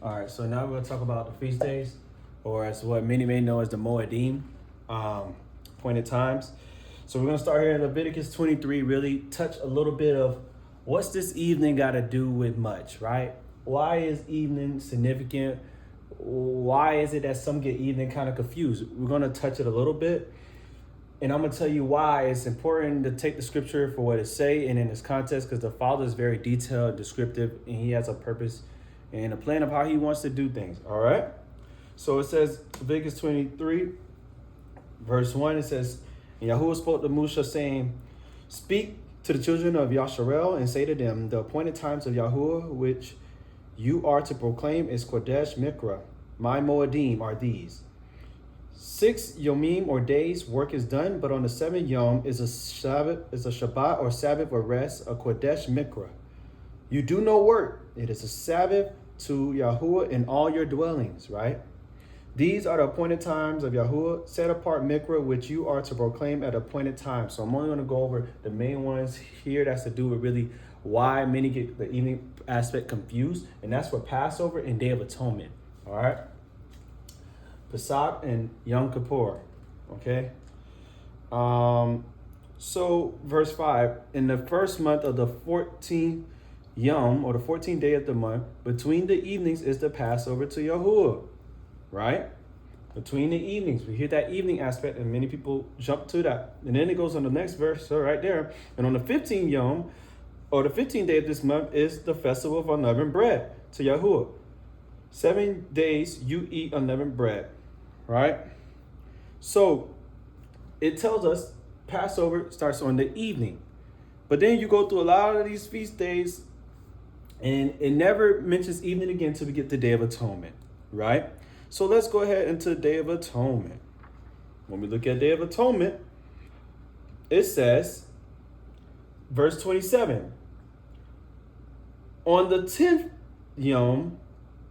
All right, so now we're going to talk about the feast days, or as what many may know as the Moedim, appointed times. So we're going to start here in Leviticus 23, really touch a little bit of what's this evening got to do with much, right? Why is evening significant? Why is it that some get evening kind of confused? We're going to touch it a little bit, and I'm going to tell you why it's important to take the scripture for what it say and in its context, because the Father is very detailed, descriptive, and he has a purpose and a plan of how he wants to do things. All right. So it says Leviticus 23, verse 1, it says, and Yahuwah spoke to Musha, saying, speak to the children of Yasharel and say to them, the appointed times of Yahuwah, which you are to proclaim is Kodesh Mikra. My Moedim are these. 6 Yomim or days work is done, but on the 7th Yom is a Shabbat or Sabbath or rest, a Kodesh Mikra. You do no work. It is a Sabbath to Yahuwah in all your dwellings, right? These are the appointed times of Yahuwah, set apart Mikra, which you are to proclaim at appointed times. So I'm only going to go over the main ones here. That's to do with really why many get the evening aspect confused. And that's for Passover and Day of Atonement. All right. Pesach and Yom Kippur. Okay. So verse 5, in the first month of the 14th Yom, or the 14th day of the month, between the evenings is the Passover to Yahuwah, right? Between the evenings, we hear that evening aspect, and many people jump to that. And then it goes on the next verse, so right there. And on the 15th Yom, or the 15th day of this month, is the festival of unleavened bread to Yahuwah. 7 days you eat unleavened bread, right? So it tells us Passover starts on the evening. But then you go through a lot of these feast days, and it never mentions evening again until we get the Day of Atonement, right? So let's go ahead into Day of Atonement. When we look at Day of Atonement, it says, verse 27, on the 10th Yom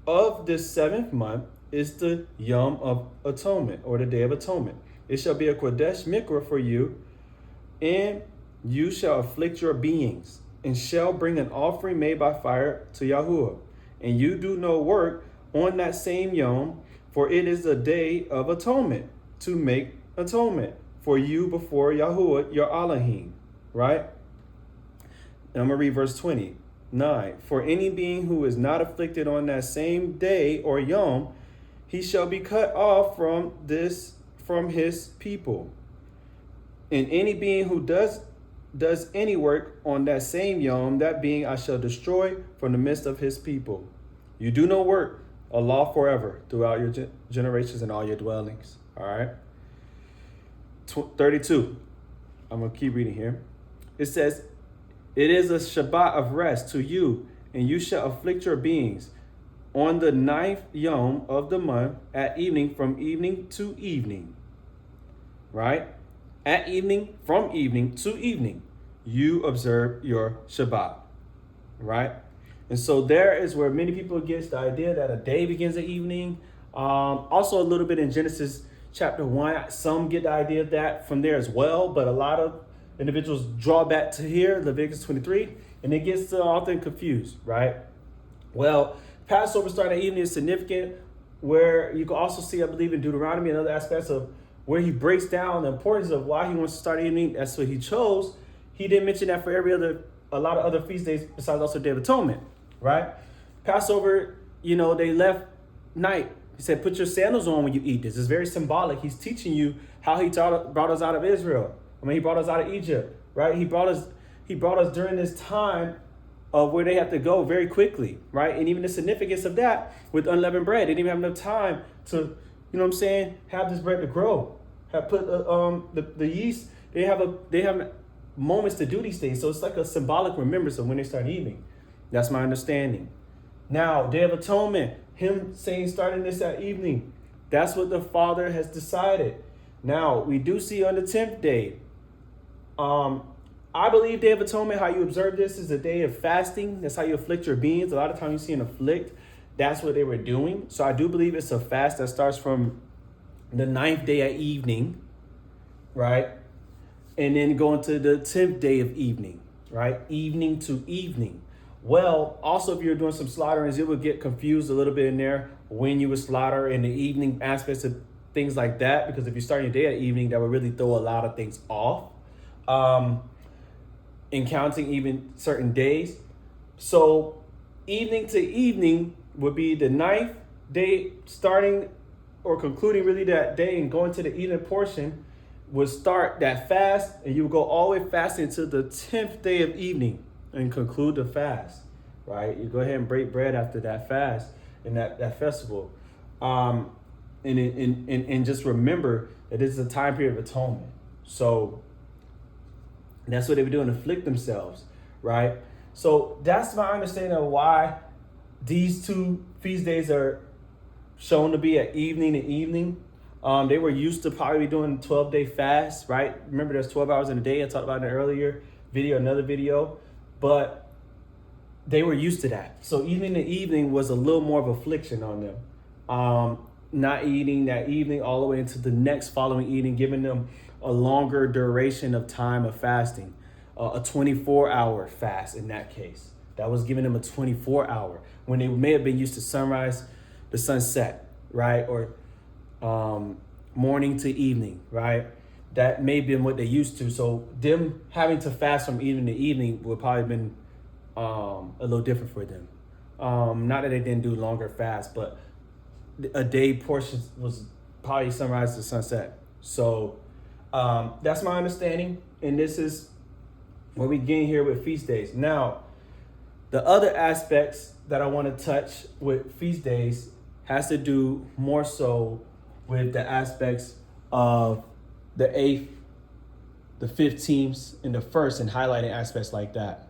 of this 7th month is the Yom of Atonement, or the Day of Atonement. It shall be a Kodesh Mikra for you, and you shall afflict your beings, and shall bring an offering made by fire to Yahuwah. And you do no work on that same Yom, for it is a day of atonement, to make atonement for you before Yahuwah, your Elohim. Right? And I'm going to read verse 29. For any being who is not afflicted on that same day or Yom, he shall be cut off from his people. And any being who does any work on that same Yom, that being I shall destroy from the midst of his people. You do no work, a law forever, throughout your generations and all your dwellings. All right. 32. I'm going to keep reading here. It says, it is a Shabbat of rest to you, and you shall afflict your beings on the 9th Yom of the month at evening, from evening to evening. Right? At evening, from evening to evening, you observe your Shabbat, right? And so there is where many people get the idea that a day begins at evening. Also a little bit in Genesis chapter 1, some get the idea of that from there as well, but a lot of individuals draw back to here, Leviticus 23, and it gets often confused, right? Well, Passover starting at evening is significant, where you can also see, I believe, in Deuteronomy and other aspects of where he breaks down the importance of why he wants to start evening. That's what he chose. He didn't mention that for a lot of other feast days besides also Day of Atonement, right? Passover, they left night. He said, put your sandals on when you eat this. It's very symbolic. He's teaching you how he brought us out of Israel. He brought us out of Egypt, right? He brought us during this time of where they have to go very quickly, right? And even the significance of that with unleavened bread. They didn't even have enough time to, have this bread to grow. Have put the yeast. They have moments to do these things. So it's like a symbolic remembrance of when they start eating. That's my understanding. Now, Day of Atonement, him saying starting this at evening, that's what the Father has decided. Now, we do see on the 10th day, I believe Day of Atonement, how you observe this, is a day of fasting. That's how you afflict your beings. A lot of times you see an afflict. That's what they were doing. So I do believe it's a fast that starts from the 9th day at evening, right? And then going to the 10th day of evening, right? Evening to evening. Well, also if you're doing some slaughterings, it would get confused a little bit in there when you would slaughter in the evening aspects of things like that. Because if you're starting your day at evening, that would really throw a lot of things off. In counting even certain days. So evening to evening would be the ninth day, starting or concluding really that day and going to the evening portion would start that fast, and you would go all the way fasting to the 10th day of evening and conclude the fast, right? You go ahead and break bread after that fast and that festival. And just remember that this is a time period of atonement. So that's what they were doing, afflict themselves, right? So that's my understanding of why these two feast days are shown to be at evening to evening. They were used to probably doing 12-day fast, right? Remember, there's 12 hours in a day. I talked about in an earlier video, another video, but they were used to that. So evening to evening was a little more of affliction on them. Not eating that evening all the way into the next following evening, giving them a longer duration of time of fasting, a 24-hour fast in that case. That was giving them a 24-hour when they may have been used to sunrise to sunset, right? Or morning to evening, right? That may have been what they used to. So them having to fast from evening to evening would probably have been a little different for them. Not that they didn't do longer fasts, but a day portion was probably sunrise to sunset. So that's my understanding, and this is where we begin here with feast days. Now, the other aspects that I want to touch with feast days has to do more so with the aspects of the 8th, the 15th, and the 1st, and highlighting aspects like that.